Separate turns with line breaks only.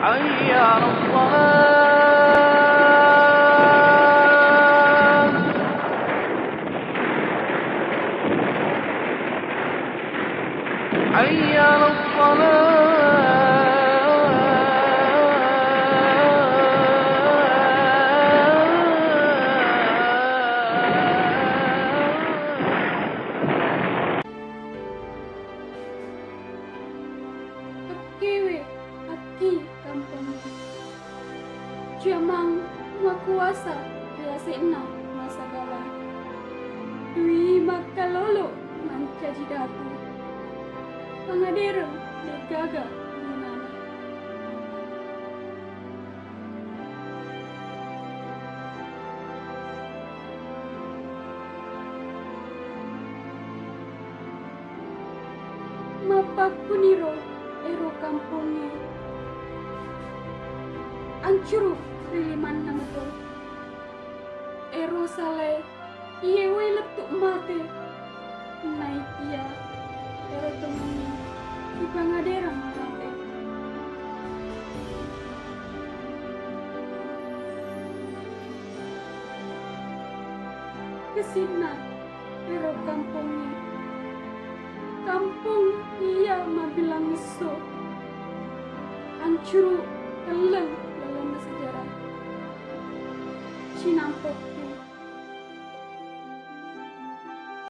حي على الصلاة حي على
Aki kampung Jamang makuasa biasena masagala Dwi makalolo mancaji datu Pangadereng legaga munana Mapakuniro ero kampungi Ancuru riliman namato ero sale iye letuk mate naik ia ero temani di pangaderang mate kesina ero kampungi kampung ia mabilang so Ancuru keleng dalam sejarah Cinampok